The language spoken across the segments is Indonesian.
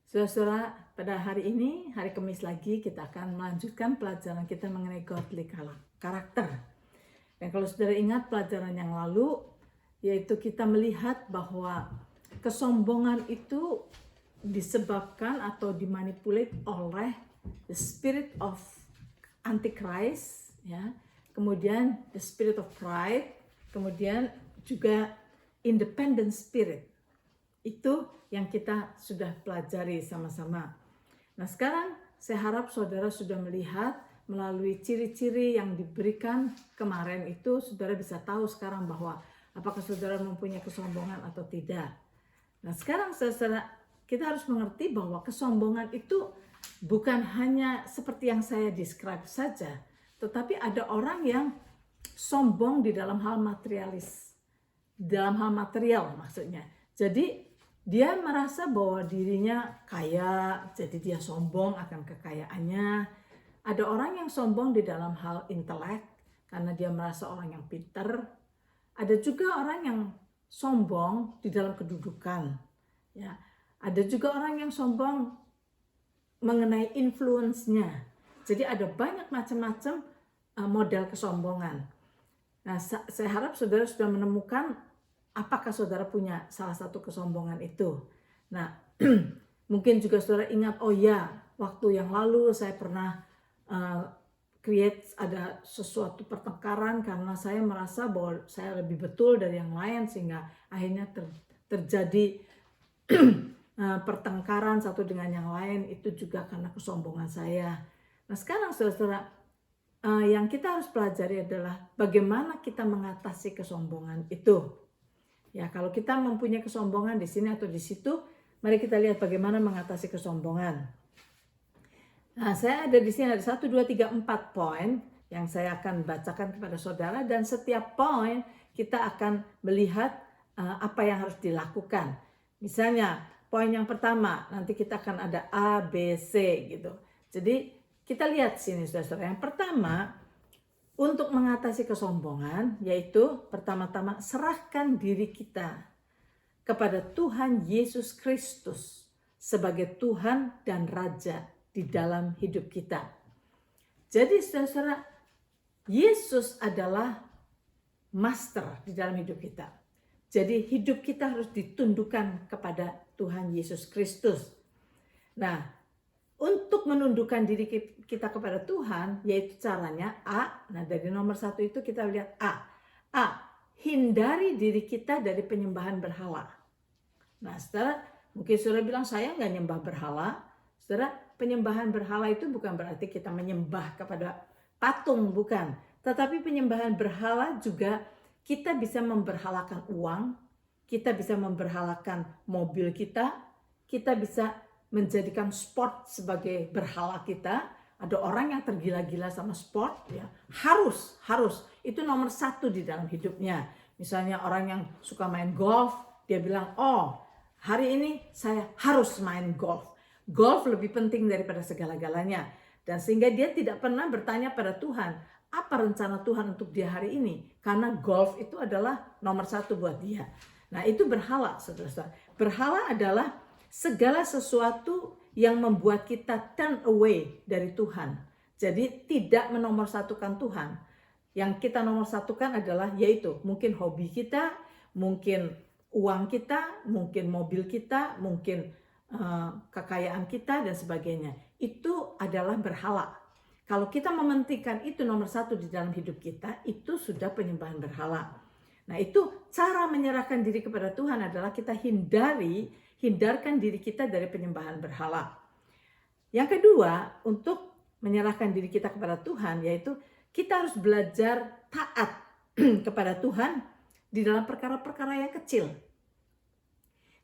Saudara, pada hari ini, hari Kamis lagi, kita akan melanjutkan pelajaran kita mengenai godly karakter. Dan kalau saudara ingat pelajaran yang lalu, yaitu kita melihat bahwa kesombongan itu disebabkan atau dimanipulate oleh the spirit of antichrist, ya. Kemudian the spirit of pride, kemudian juga independent spirit. Itu yang kita sudah pelajari sama-sama. Nah, sekarang saya harap saudara sudah melihat melalui ciri-ciri yang diberikan kemarin itu, saudara bisa tahu sekarang bahwa apakah saudara mempunyai kesombongan atau tidak. Nah, sekarang saudara, kita harus mengerti bahwa kesombongan itu bukan hanya seperti yang saya describe saja, tetapi ada orang yang sombong di dalam hal materialis, dalam hal material maksudnya. Jadi dia merasa bahwa dirinya kaya, jadi dia sombong akan kekayaannya. Ada orang yang sombong di dalam hal intelek, karena dia merasa orang yang pintar. Ada juga orang yang sombong di dalam kedudukan. Ya. Ada juga orang yang sombong mengenai influence-nya. Jadi ada banyak macam-macam model kesombongan. Nah, saya harap saudara sudah menemukan apakah saudara punya salah satu kesombongan itu. Nah, mungkin juga saudara ingat, oh ya, waktu yang lalu saya pernah create ada sesuatu pertengkaran karena saya merasa bahwa saya lebih betul dari yang lain, sehingga akhirnya terjadi pertengkaran satu dengan yang lain, itu juga karena kesombongan saya. Nah, sekarang saudara, yang kita harus pelajari adalah bagaimana kita mengatasi kesombongan itu. Ya, kalau kita mempunyai kesombongan di sini atau di situ, mari kita lihat bagaimana mengatasi kesombongan. Nah, saya ada di sini ada 1, 2, 3, 4 poin yang saya akan bacakan kepada saudara, dan setiap poin kita akan melihat apa yang harus dilakukan. Misalnya, poin yang pertama, nanti kita akan ada A, B, C gitu. Jadi, kita lihat sini saudara. Yang pertama, untuk mengatasi kesombongan, yaitu pertama-tama serahkan diri kita kepada Tuhan Yesus Kristus sebagai Tuhan dan Raja di dalam hidup kita. Jadi saudara, Yesus adalah master di dalam hidup kita. Jadi hidup kita harus ditundukkan kepada Tuhan Yesus Kristus. Nah, untuk menundukkan diri kita kepada Tuhan, yaitu caranya A. Nah, dari nomor 1 itu kita lihat A. A. Hindari diri kita dari penyembahan berhala. Nah, saudara, mungkin saudara bilang, saya nggak nyembah berhala. Saudara, penyembahan berhala itu bukan berarti kita menyembah kepada patung, bukan. Tetapi penyembahan berhala juga kita bisa memberhalakan uang, kita bisa memberhalakan mobil kita bisa menjadikan sport sebagai berhala kita. Ada orang yang tergila-gila sama sport, ya harus itu nomor 1 di dalam hidupnya. Misalnya orang yang suka main golf, dia bilang, oh hari ini saya harus main golf. Golf lebih penting daripada segala-galanya. Dan sehingga dia tidak pernah bertanya pada Tuhan, apa rencana Tuhan untuk dia hari ini? Karena golf itu adalah nomor 1 buat dia. Nah, itu berhala, saudara-saudara. Berhala adalah segala sesuatu yang membuat kita turn away dari Tuhan. Jadi tidak menomorsatukan Tuhan. Yang kita nomorsatukan adalah yaitu mungkin hobi kita, mungkin uang kita, mungkin mobil kita, mungkin kekayaan kita dan sebagainya. Itu adalah berhala. Kalau kita mementingkan itu nomor 1 di dalam hidup kita, itu sudah penyembahan berhala. Nah, itu cara menyerahkan diri kepada Tuhan adalah kita hindarkan diri kita dari penyembahan berhala. Yang kedua, untuk menyerahkan diri kita kepada Tuhan, yaitu kita harus belajar taat kepada Tuhan di dalam perkara-perkara yang kecil.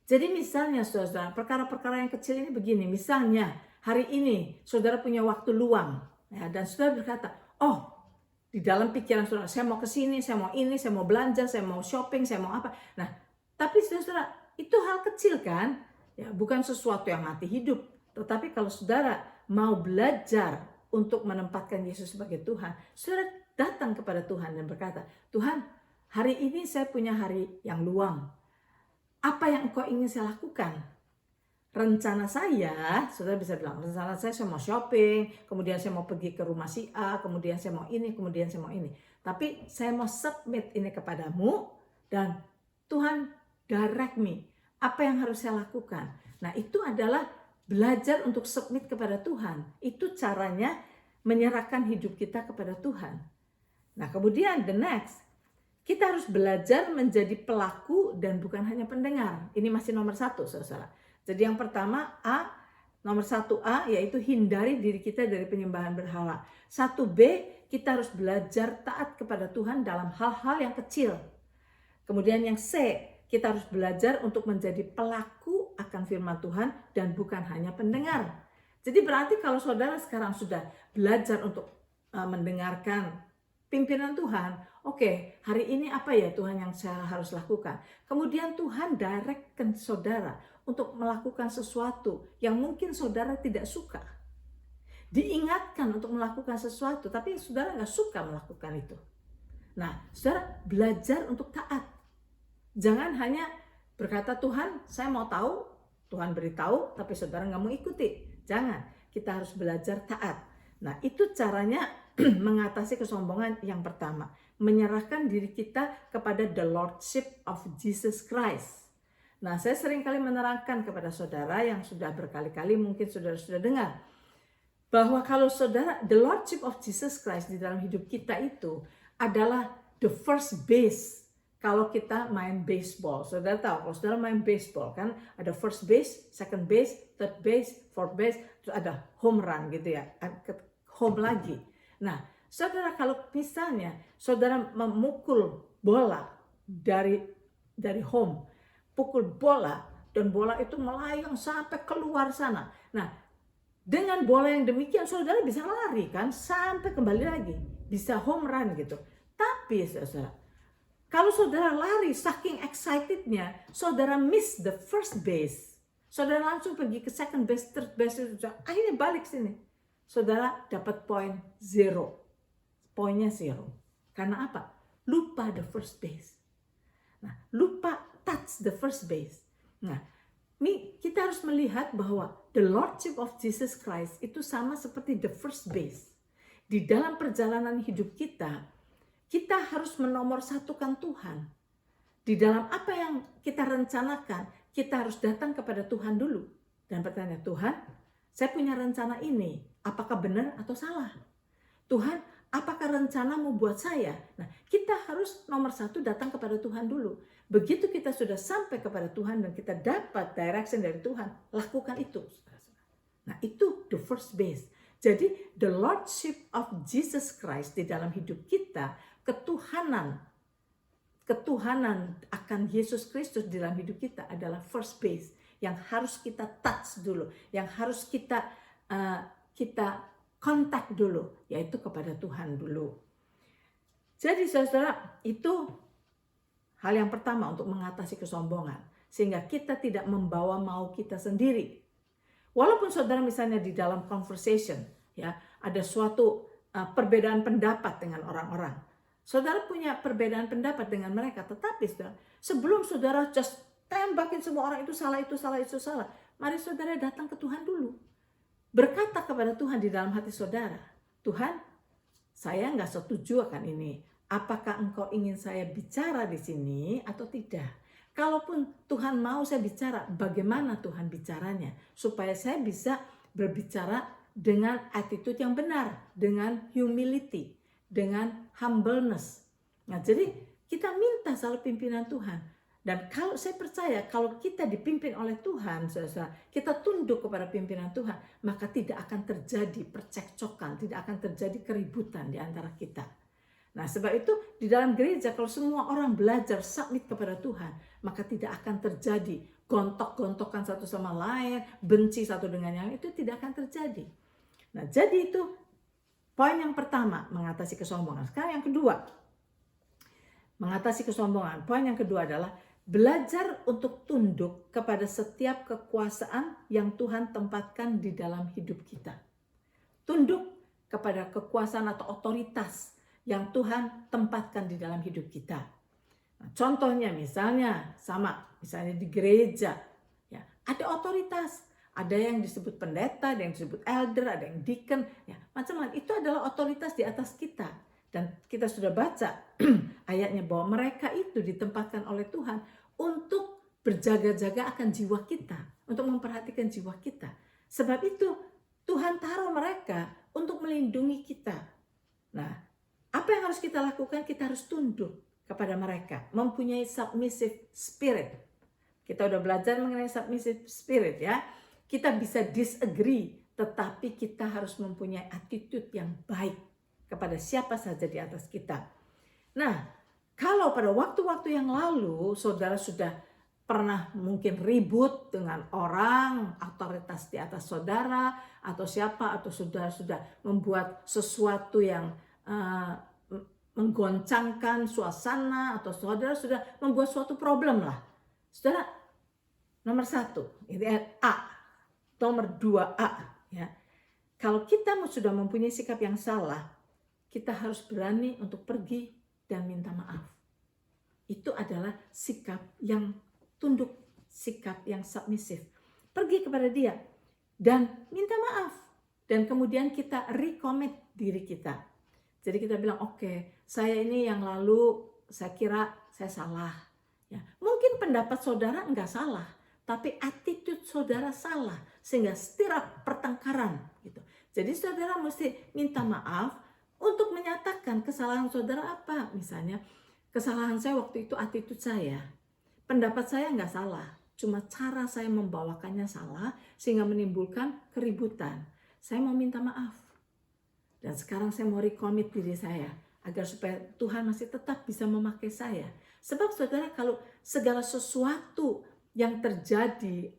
Jadi misalnya saudara, perkara-perkara yang kecil ini begini. Misalnya hari ini saudara punya waktu luang, ya, dan saudara berkata, oh di dalam pikiran saudara, saya mau ke sini, saya mau ini, saya mau belanja, saya mau shopping, saya mau apa. Nah, tapi saudara, itu hal kecil kan? Ya, bukan sesuatu yang mati hidup. Tetapi kalau saudara mau belajar untuk menempatkan Yesus sebagai Tuhan, saudara datang kepada Tuhan dan berkata, Tuhan, hari ini saya punya hari yang luang. Apa yang Engkau ingin saya lakukan? rencana saya, saudara bisa bilang, rencana saya mau shopping, kemudian saya mau pergi ke rumah si A, kemudian saya mau ini, kemudian saya mau ini. Tapi saya mau submit ini kepadamu, dan Tuhan direct me, apa yang harus saya lakukan. Nah, itu adalah belajar untuk submit kepada Tuhan. Itu caranya menyerahkan hidup kita kepada Tuhan. Nah, kemudian the next, kita harus belajar menjadi pelaku dan bukan hanya pendengar. Ini masih nomor 1, saudara. Jadi yang pertama nomor 1A yaitu hindari diri kita dari penyembahan berhala. 1B, kita harus belajar taat kepada Tuhan dalam hal-hal yang kecil. Kemudian yang C, kita harus belajar untuk menjadi pelaku akan firman Tuhan dan bukan hanya pendengar. Jadi berarti kalau saudara sekarang sudah belajar untuk mendengarkan pimpinan Tuhan, oke, hari ini apa ya Tuhan yang saya harus lakukan? Kemudian Tuhan directkan saudara untuk melakukan sesuatu yang mungkin saudara tidak suka. Diingatkan untuk melakukan sesuatu, tapi saudara nggak suka melakukan itu. Nah, saudara belajar untuk taat. Jangan hanya berkata, Tuhan saya mau tahu, Tuhan beritahu, tapi saudara nggak mau ikuti. Jangan, kita harus belajar taat. Nah, itu caranya mengatasi kesombongan yang pertama. Menyerahkan diri kita kepada the Lordship of Jesus Christ. Nah, saya sering kali menerangkan kepada saudara yang sudah berkali-kali mungkin saudara sudah dengar, bahwa kalau saudara, the Lordship of Jesus Christ di dalam hidup kita itu adalah the first base. Kalau kita main baseball, saudara tahu, kalau saudara main baseball kan ada first base, second base, third base, fourth base, terus ada home run gitu ya, home lagi. Nah, saudara kalau misalnya saudara memukul bola dari home, pukul bola dan bola itu melayang sampai keluar sana. Nah, dengan bola yang demikian saudara bisa lari kan sampai kembali lagi, bisa home run gitu. Tapi saudara, kalau saudara lari saking excitednya, saudara miss the first base. Saudara langsung pergi ke second base, third base, akhirnya balik sini. Saudara dapat poin 0. Poinnya 0. Karena apa? Lupa the first base. Nah, lupa touch the first base. Nah, ini kita harus melihat bahwa the Lordship of Jesus Christ itu sama seperti the first base. Di dalam perjalanan hidup kita, kita harus menomorsatukan Tuhan. Di dalam apa yang kita rencanakan, kita harus datang kepada Tuhan dulu. Dan bertanya, Tuhan, saya punya rencana ini, apakah benar atau salah? Tuhan, apakah rencanamu buat saya? Nah, kita harus nomor 1 datang kepada Tuhan dulu. Begitu kita sudah sampai kepada Tuhan dan kita dapat direction dari Tuhan, lakukan itu. Nah, itu the first base. Jadi, the Lordship of Jesus Christ di dalam hidup kita, ketuhanan akan Yesus Kristus di dalam hidup kita adalah first base yang harus kita touch dulu, yang harus kita kontak dulu, yaitu kepada Tuhan dulu. Jadi saudara, itu hal yang pertama untuk mengatasi kesombongan, sehingga kita tidak membawa mau kita sendiri. Walaupun saudara misalnya di dalam conversation, ya ada suatu perbedaan pendapat dengan orang-orang, saudara punya perbedaan pendapat dengan mereka, tetapi saudara, sebelum saudara just tembakin semua orang itu salah, itu salah, itu salah, mari saudara datang ke Tuhan dulu. Berkata kepada Tuhan di dalam hati saudara, Tuhan, saya nggak setuju akan ini. Apakah engkau ingin saya bicara di sini atau tidak? Kalaupun Tuhan mau saya bicara, bagaimana Tuhan bicaranya? Supaya saya bisa berbicara dengan attitude yang benar, dengan humility, dengan humbleness. Nah, jadi kita minta selalu pimpinan Tuhan. Dan kalau saya percaya kalau kita dipimpin oleh Tuhan, kita tunduk kepada pimpinan Tuhan, maka tidak akan terjadi percekcokan, tidak akan terjadi keributan di antara kita. Nah, sebab itu di dalam gereja kalau semua orang belajar submit kepada Tuhan, maka tidak akan terjadi gontok-gontokan satu sama lain, benci satu dengan yang lain, itu tidak akan terjadi. Nah, jadi itu poin yang pertama, mengatasi kesombongan. Sekarang yang kedua, mengatasi kesombongan. Poin yang kedua adalah belajar untuk tunduk kepada setiap kekuasaan yang Tuhan tempatkan di dalam hidup kita. Tunduk kepada kekuasaan atau otoritas yang Tuhan tempatkan di dalam hidup kita. Nah, contohnya misalnya di gereja, ya, Ada otoritas. Ada yang disebut pendeta, ada yang disebut elder, ada yang deacon, ya, macam-macam. Itu adalah otoritas di atas kita. Dan kita sudah baca ayatnya bahwa mereka itu ditempatkan oleh Tuhan untuk berjaga-jaga akan jiwa kita, untuk memperhatikan jiwa kita. Sebab itu Tuhan taruh mereka untuk melindungi kita. Nah, apa yang harus kita lakukan? Kita harus tunduk kepada mereka, mempunyai submissive spirit. Kita udah belajar mengenai submissive spirit ya. Kita bisa disagree, tetapi kita harus mempunyai attitude yang baik kepada siapa saja di atas kita. Nah, kalau pada waktu-waktu yang lalu saudara sudah pernah mungkin ribut dengan orang, otoritas di atas saudara atau siapa, atau saudara sudah membuat sesuatu yang menggoncangkan suasana, atau saudara sudah membuat suatu problem lah. Saudara, nomor 1, ini A. Nomor 2A, ya. Kalau kita sudah mempunyai sikap yang salah, kita harus berani untuk pergi dan minta maaf. Itu adalah sikap yang tunduk, sikap yang submisif. Pergi kepada dia dan minta maaf. Dan kemudian kita recommit diri kita. Jadi kita bilang, oke, saya ini yang lalu saya kira saya salah. Ya, mungkin pendapat saudara enggak salah, tapi attitude saudara salah, sehingga stirap pertengkaran gitu. Jadi saudara mesti minta maaf untuk menyatakan kesalahan saudara apa. Misalnya, kesalahan saya waktu itu attitude saya. Pendapat saya nggak salah, cuma cara saya membawakannya salah sehingga menimbulkan keributan. Saya mau minta maaf. Dan sekarang saya mau recommit diri saya agar supaya Tuhan masih tetap bisa memakai saya. Sebab saudara, kalau segala sesuatu yang terjadi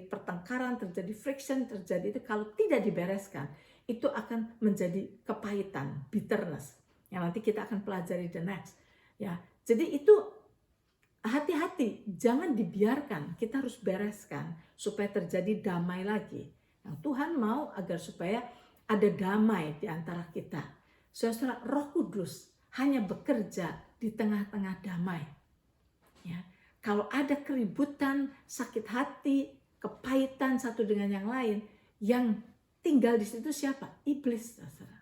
pertengkaran, terjadi friction, terjadi itu kalau tidak dibereskan, itu akan menjadi kepahitan, bitterness, yang nanti kita akan pelajari the next. Ya, jadi itu hati-hati, jangan dibiarkan, kita harus bereskan supaya terjadi damai lagi. Yang Tuhan mau agar supaya ada damai di antara kita. Saudara, Roh Kudus hanya bekerja di tengah-tengah damai. Ya. Kalau ada keributan, sakit hati, kepahitan satu dengan yang lain, yang tinggal di situ siapa? Iblis, saudara.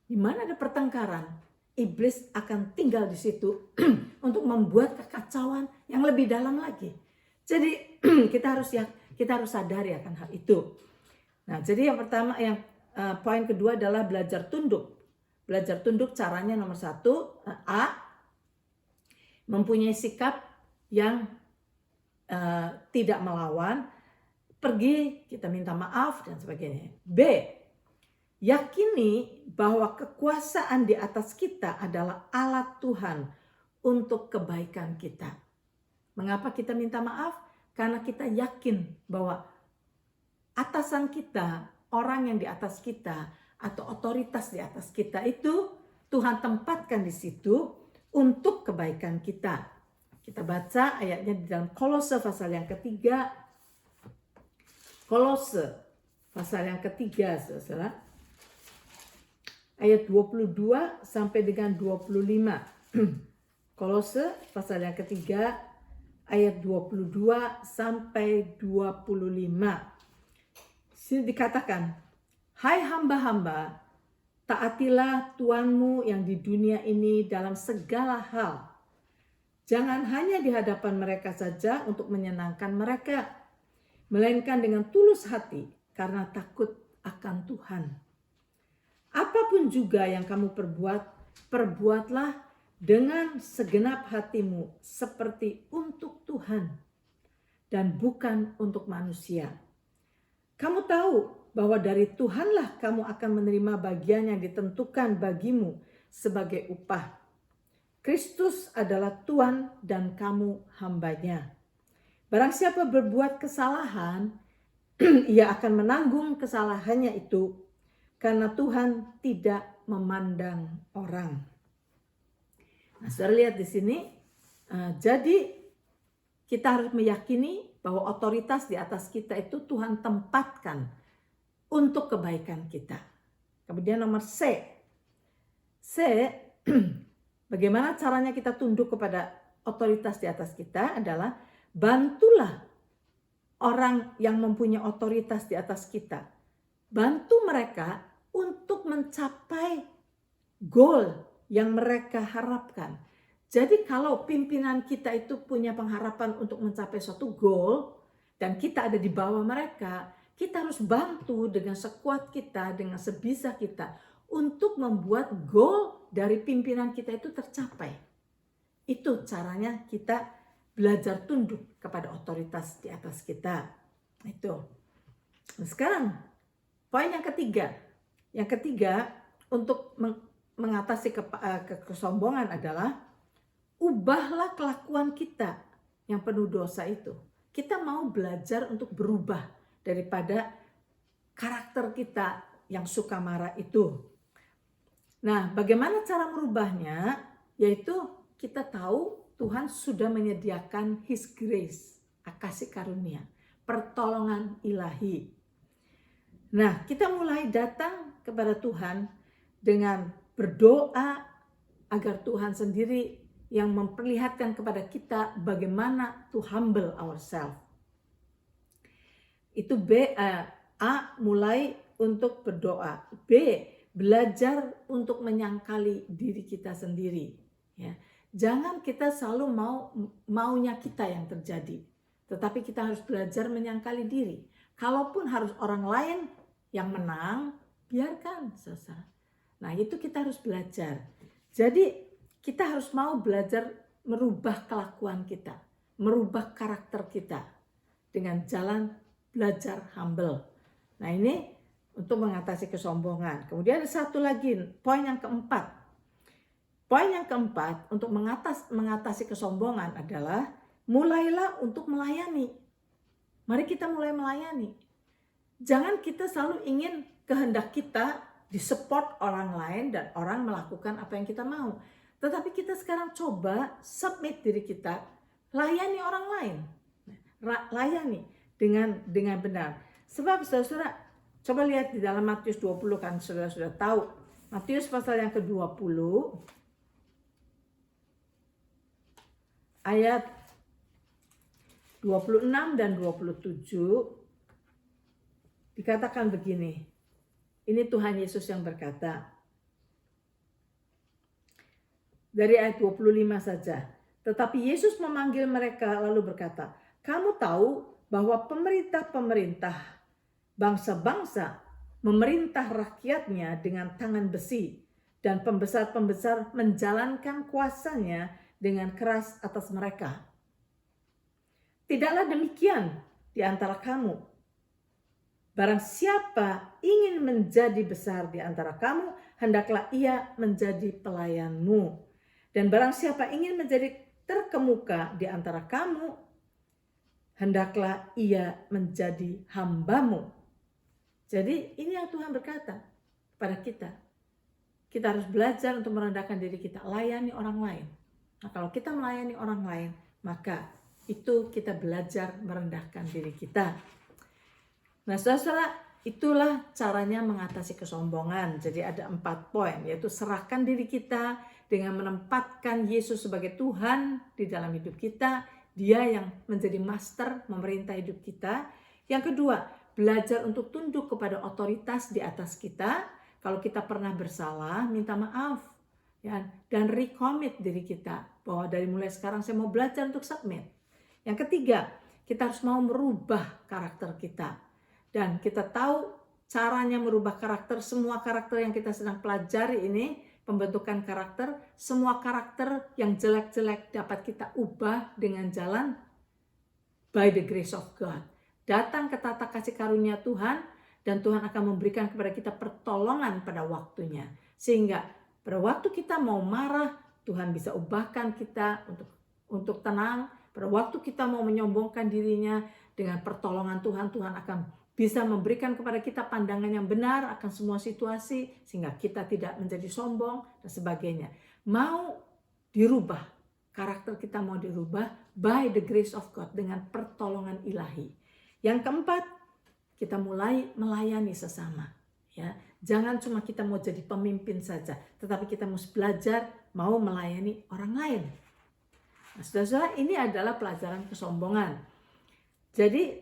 Di mana ada pertengkaran, iblis akan tinggal di situ untuk membuat kekacauan yang lebih dalam lagi. Jadi kita harus sadari akan hal itu. Nah, jadi yang pertama, poin kedua adalah belajar tunduk. Belajar tunduk caranya nomor 1, A, mempunyai sikap yang tidak melawan, pergi, kita minta maaf dan sebagainya. B, yakini bahwa kekuasaan di atas kita adalah alat Tuhan untuk kebaikan kita. Mengapa kita minta maaf? Karena kita yakin bahwa atasan kita, orang yang di atas kita, atau otoritas di atas kita itu Tuhan tempatkan di situ untuk kebaikan kita. Kita baca ayatnya di dalam Kolose pasal yang ketiga. Kolose pasal yang ketiga, saudara. Ayat 22 sampai dengan 25. Kolose pasal yang ketiga, ayat 22 sampai 25. Sini dikatakan, hai hamba-hamba, taatilah Tuanmu yang di dunia ini dalam segala hal. Jangan hanya di hadapan mereka saja untuk menyenangkan mereka, melainkan dengan tulus hati karena takut akan Tuhan. Apapun juga yang kamu perbuat, perbuatlah dengan segenap hatimu seperti untuk Tuhan dan bukan untuk manusia. Kamu tahu bahwa dari Tuhanlah kamu akan menerima bagian yang ditentukan bagimu sebagai upah. Kristus adalah Tuhan dan kamu hambanya. Barang siapa berbuat kesalahan, ia akan menanggung kesalahannya itu karena Tuhan tidak memandang orang. Nah, saudara lihat di sini, jadi kita harus meyakini bahwa otoritas di atas kita itu Tuhan tempatkan untuk kebaikan kita. Kemudian nomor C, bagaimana caranya kita tunduk kepada otoritas di atas kita adalah bantulah orang yang mempunyai otoritas di atas kita. Bantu mereka untuk mencapai goal yang mereka harapkan. Jadi kalau pimpinan kita itu punya pengharapan untuk mencapai suatu goal dan kita ada di bawah mereka, kita harus bantu dengan sekuat kita, dengan sebisa kita untuk membuat goal dari pimpinan kita itu tercapai. Itu caranya kita belajar tunduk kepada otoritas di atas kita. Itu. Nah, sekarang poin yang ketiga. Yang ketiga untuk mengatasi kesombongan adalah ubahlah kelakuan kita yang penuh dosa itu. Kita mau belajar untuk berubah daripada karakter kita yang suka marah itu. Nah, bagaimana cara merubahnya? Yaitu kita tahu Tuhan sudah menyediakan His grace, kasih karunia, pertolongan ilahi. Nah, kita mulai datang kepada Tuhan dengan berdoa agar Tuhan sendiri yang memperlihatkan kepada kita bagaimana to humble ourselves. Itu A, mulai untuk berdoa. B, belajar untuk menyangkali diri kita sendiri. Ya. Jangan kita selalu maunya kita yang terjadi. Tetapi kita harus belajar menyangkali diri. Kalaupun harus orang lain yang menang, biarkan selesai. Nah, itu kita harus belajar. Jadi kita harus mau belajar merubah kelakuan kita, merubah karakter kita dengan jalan belajar humble. Nah, ini untuk mengatasi kesombongan. Kemudian ada satu lagi, poin yang keempat. Poin yang keempat untuk mengatasi kesombongan adalah mulailah untuk melayani. Mari kita mulai melayani. Jangan kita selalu ingin kehendak kita disupport orang lain dan orang melakukan apa yang kita mau. Tetapi kita sekarang coba submit diri kita, layani orang lain. Layani dengan benar. Sebab saudara-saudara, coba lihat di dalam Matius 20 kan saudara sudah tahu. Matius pasal yang ke-20 ayat 26 dan 27 dikatakan begini. Ini Tuhan Yesus yang berkata. Dari ayat 25 saja. Tetapi Yesus memanggil mereka lalu berkata, kamu tahu bahwa pemerintah-pemerintah bangsa-bangsa memerintah rakyatnya dengan tangan besi dan pembesar-pembesar menjalankan kuasanya dengan keras atas mereka. Tidaklah demikian di antara kamu. Barang siapa ingin menjadi besar di antara kamu, hendaklah ia menjadi pelayanmu. Dan barang siapa ingin menjadi terkemuka di antara kamu, hendaklah ia menjadi hambamu. Jadi ini yang Tuhan berkata kepada kita. Kita harus belajar untuk merendahkan diri kita, layani orang lain. Nah, kalau kita melayani orang lain, maka itu kita belajar merendahkan diri kita. Nah, saudara, itulah caranya mengatasi kesombongan. Jadi ada 4 poin, yaitu serahkan diri kita dengan menempatkan Yesus sebagai Tuhan di dalam hidup kita. Dia yang menjadi master memerintah hidup kita. Yang kedua, belajar untuk tunduk kepada otoritas di atas kita. Kalau kita pernah bersalah, minta maaf. Ya, dan recommit diri kita bahwa dari mulai sekarang saya mau belajar untuk submit. Yang ketiga, kita harus mau merubah karakter kita. Dan kita tahu caranya merubah karakter. Semua karakter yang kita sedang pelajari ini, pembentukan karakter, semua karakter yang jelek-jelek dapat kita ubah dengan jalan by the grace of God. Datang ke tata kasih karunia Tuhan, dan Tuhan akan memberikan kepada kita pertolongan pada waktunya. Sehingga pada waktu kita mau marah, Tuhan bisa ubahkan kita untuk tenang. Pada waktu kita mau menyombongkan dirinya, dengan pertolongan Tuhan, Tuhan akan bisa memberikan kepada kita pandangan yang benar akan semua situasi sehingga kita tidak menjadi sombong dan sebagainya. Mau dirubah, karakter kita mau dirubah by the grace of God dengan pertolongan ilahi. Yang keempat, kita mulai melayani sesama. Ya, jangan cuma kita mau jadi pemimpin saja, tetapi kita mesti belajar mau melayani orang lain. Nah, saudara-saudara, ini adalah pelajaran kesombongan. Jadi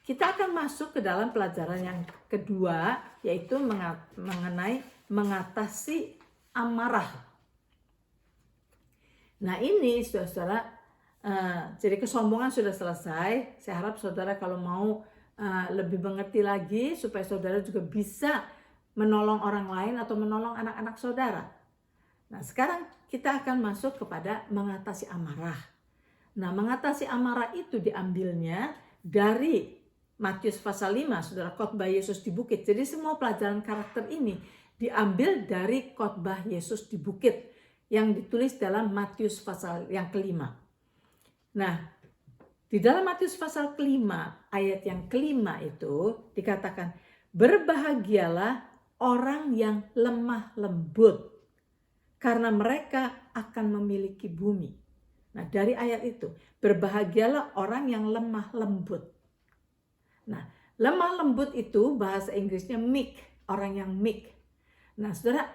kita akan masuk ke dalam pelajaran yang kedua, yaitu mengenai mengatasi amarah. Nah ini saudara-saudara, jadi kesombongan sudah selesai. Saya harap saudara kalau mau lebih mengerti lagi supaya saudara juga bisa menolong orang lain atau menolong anak-anak saudara. Nah sekarang kita akan masuk kepada mengatasi amarah. Nah mengatasi amarah itu diambilnya dari Matius pasal 5, saudara, khotbah Yesus di bukit. Jadi semua pelajaran karakter ini diambil dari khotbah Yesus di bukit yang ditulis dalam Matius pasal yang kelima. Nah, di dalam Matius pasal kelima, ayat yang kelima itu dikatakan, berbahagialah orang yang lemah lembut, karena mereka akan memiliki bumi. Nah, dari ayat itu, berbahagialah orang yang lemah lembut. Nah, lemah lembut itu bahasa Inggrisnya meek, orang yang meek. Nah, saudara,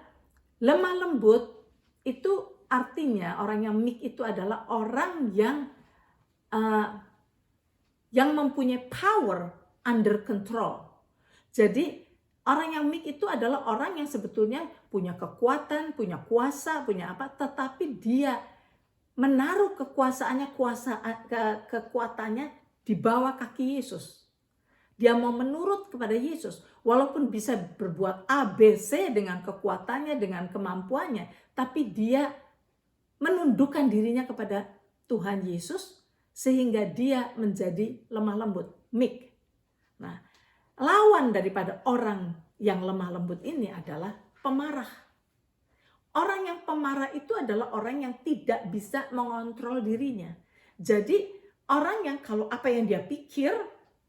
lemah lembut itu artinya orang yang meek itu adalah orang yang mempunyai power under control. Jadi orang yang meek itu adalah orang yang sebetulnya punya kekuatan, punya kuasa, punya apa, tetapi dia menaruh kekuatannya di bawah kaki Yesus. Dia mau menurut kepada Yesus, walaupun bisa berbuat A, B, C dengan kekuatannya, dengan kemampuannya, tapi dia menundukkan dirinya kepada Tuhan Yesus sehingga dia menjadi lemah lembut, meek. Nah, lawan daripada orang yang lemah lembut ini adalah pemarah. Orang yang pemarah itu adalah orang yang tidak bisa mengontrol dirinya. Jadi orang yang kalau apa yang dia pikir,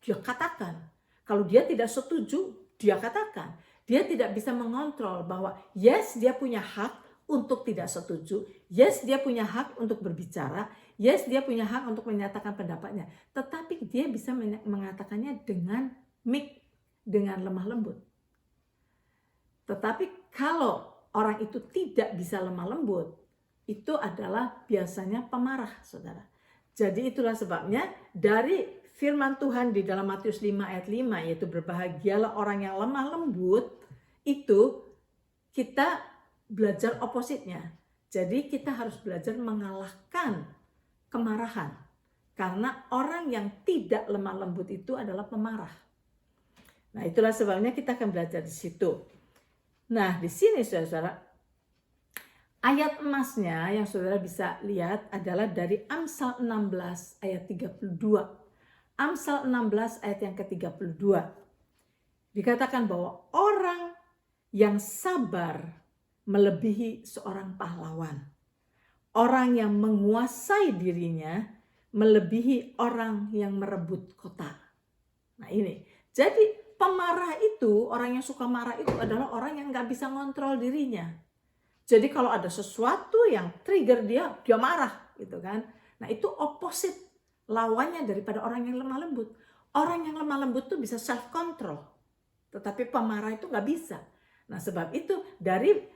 dia katakan. Kalau dia tidak setuju, dia katakan. Dia tidak bisa mengontrol bahwa yes, dia punya hak untuk tidak setuju. Yes, dia punya hak untuk berbicara. Yes, dia punya hak untuk menyatakan pendapatnya. Tetapi dia bisa mengatakannya dengan meek, dengan lemah lembut. Tetapi kalau orang itu tidak bisa lemah lembut, itu adalah biasanya pemarah, saudara. Jadi itulah sebabnya dari firman Tuhan di dalam Matius 5 ayat 5, yaitu berbahagialah orang yang lemah lembut, itu kita belajar opositnya. Jadi kita harus belajar mengalahkan kemarahan. Karena orang yang tidak lemah lembut itu adalah pemarah. Nah itulah sebabnya kita akan belajar di situ. Nah di sini saudara, ayat emasnya yang saudara bisa lihat adalah dari Amsal 16 ayat 32. Amsal 16 ayat yang ke-32. Dikatakan bahwa orang yang sabar melebihi seorang pahlawan. Orang yang menguasai dirinya melebihi orang yang merebut kota. Nah ini, jadi pemarah itu, orang yang suka marah itu adalah orang yang gak bisa ngontrol dirinya. Jadi kalau ada sesuatu yang trigger dia marah gitu kan. Nah itu opposite, lawannya daripada orang yang lemah lembut. Orang yang lemah lembut tuh bisa self control, tetapi pemarah itu nggak bisa. Nah sebab itu dari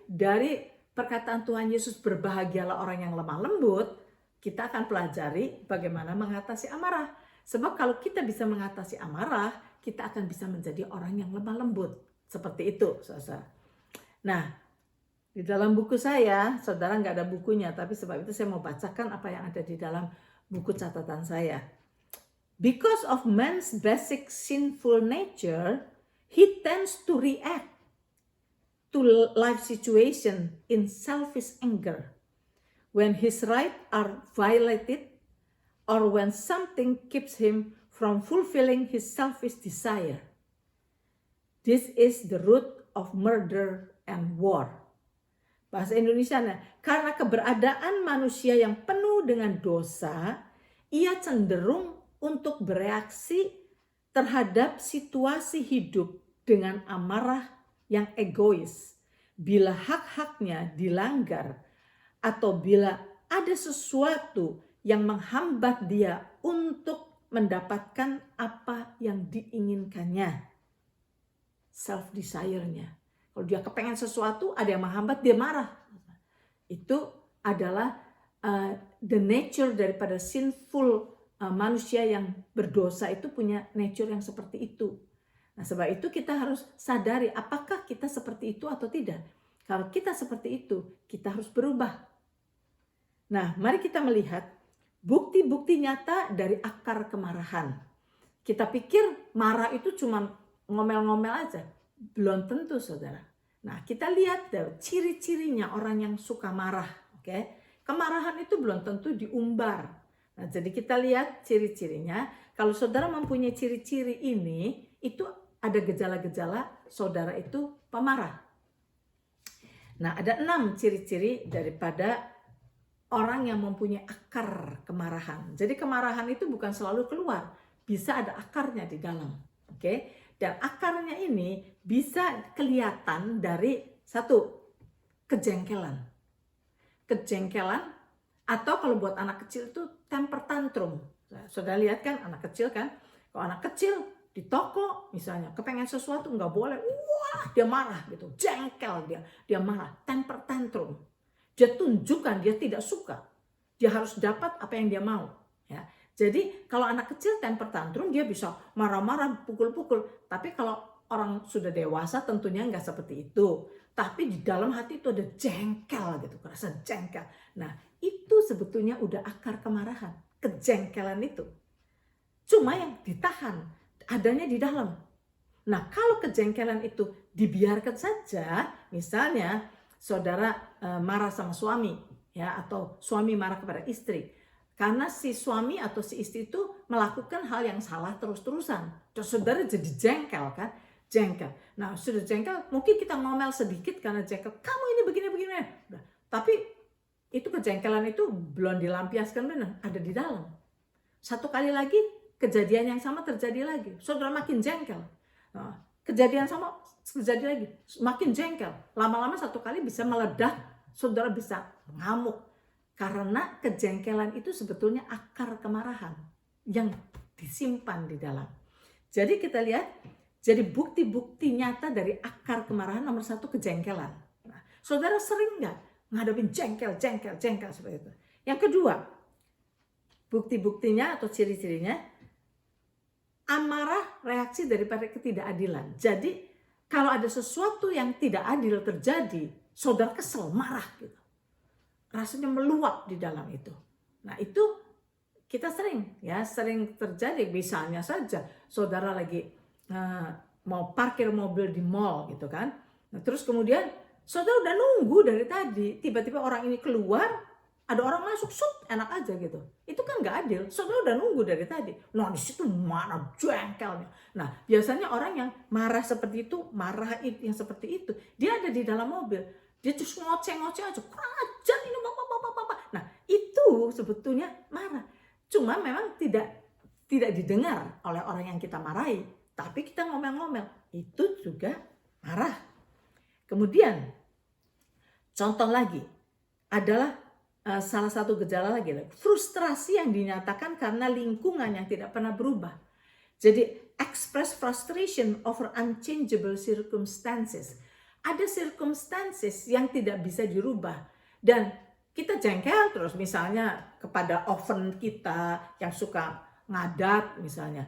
perkataan Tuhan Yesus berbahagialah orang yang lemah lembut, kita akan pelajari bagaimana mengatasi amarah. Sebab kalau kita bisa mengatasi amarah, kita akan bisa menjadi orang yang lemah lembut. Seperti itu, saudara. Nah, di dalam buku saya, saudara nggak ada bukunya, tapi sebab itu saya mau bacakan apa yang ada di dalam buku catatan saya. Because of man's basic sinful nature, he tends to react to life situation in selfish anger. When his rights are violated, or when something keeps him from fulfilling his selfish desire. This is the root of murder and war. Bahasa Indonesia, karena keberadaan manusia yang penuh dengan dosa, ia cenderung untuk bereaksi terhadap situasi hidup dengan amarah yang egois. Bila hak-haknya dilanggar atau bila ada sesuatu yang menghambat dia untuk mendapatkan apa yang diinginkannya. Self desire-nya. Kalau dia kepengen sesuatu, ada yang menghambat, dia marah. Itu adalah the nature daripada sinful manusia yang berdosa itu punya nature yang seperti itu. Nah, sebab itu kita harus sadari apakah kita seperti itu atau tidak. Kalau kita seperti itu, kita harus berubah. Nah, mari kita melihat bukti-bukti nyata dari akar kemarahan. Kita pikir marah itu cuma ngomel-ngomel aja. Belum tentu, saudara. Nah, kita lihat ciri-cirinya orang yang suka marah. Oke? Kemarahan itu belum tentu diumbar. Nah, jadi kita lihat ciri-cirinya. Kalau saudara mempunyai ciri-ciri ini, itu ada gejala-gejala saudara itu pemarah. Nah, ada 6 ciri-ciri daripada orang yang mempunyai akar kemarahan. Jadi kemarahan itu bukan selalu keluar, bisa ada akarnya di dalam. Oke? Dan akarnya ini bisa kelihatan dari satu, kejengkelan. Kejengkelan, atau kalau buat anak kecil itu temper tantrum. Saudara lihat kan anak kecil kan? Kalau anak kecil di toko misalnya kepengen sesuatu nggak boleh, wah dia marah gitu, jengkel dia marah, temper tantrum. Dia tunjukkan dia tidak suka, dia harus dapat apa yang dia mau. Ya, jadi kalau anak kecil temper tantrum dia bisa marah-marah, pukul-pukul. Tapi kalau orang sudah dewasa tentunya nggak seperti itu. Tapi di dalam hati itu ada jengkel gitu, rasa jengkel. Nah itu sebetulnya udah akar kemarahan, kejengkelan itu. Cuma yang ditahan adanya di dalam. Nah, kalau kejengkelan itu dibiarkan saja, misalnya saudara marah sama suami, ya, atau suami marah kepada istri, karena si suami atau si istri itu melakukan hal yang salah terus-terusan, terus saudara jadi jengkel kan, jengkel. Nah, sudah jengkel, mungkin kita ngomel sedikit karena jengkel, kamu ini begini-begini, tapi itu kejengkelan itu belum dilampiaskan benar, ada di dalam. Satu kali lagi kejadian yang sama terjadi lagi, saudara makin jengkel. Nah, kejadian sama terjadi lagi, makin jengkel. Lama-lama satu kali bisa meledak, saudara bisa ngamuk. Karena kejengkelan itu sebetulnya akar kemarahan yang disimpan di dalam. Jadi kita lihat, jadi bukti-bukti nyata dari akar kemarahan nomor 1 kejengkelan. Nah, saudara sering nggak ngadepin jengkel seperti itu? Yang kedua, bukti-buktinya atau ciri-cirinya, amarah reaksi daripada ketidakadilan. Jadi kalau ada sesuatu yang tidak adil terjadi, saudara kesel, marah gitu. Rasanya meluap di dalam itu. Nah itu kita sering terjadi. Misalnya saja saudara lagi mau parkir mobil di mall gitu kan. Nah, terus kemudian saudara udah nunggu dari tadi, tiba-tiba orang ini keluar, ada orang masuk, enak aja gitu. Itu kan nggak adil. Saudara udah nunggu dari tadi. Nah di situ mana jengkelnya. Nah biasanya orang yang marah seperti itu, marah yang seperti itu, dia ada di dalam mobil. Dia terus ngoceh-ngoceh aja, kerajaan ini bapak. Nah itu sebetulnya marah. Cuma memang tidak didengar oleh orang yang kita marahi. Tapi kita ngomel-ngomel, itu juga marah. Kemudian contoh lagi adalah salah satu gejala lagi, frustrasi yang dinyatakan karena lingkungan yang tidak pernah berubah. Jadi express frustration over unchangeable circumstances. Ada circumstances yang tidak bisa dirubah dan kita jengkel terus, misalnya kepada oven kita yang suka ngadat misalnya.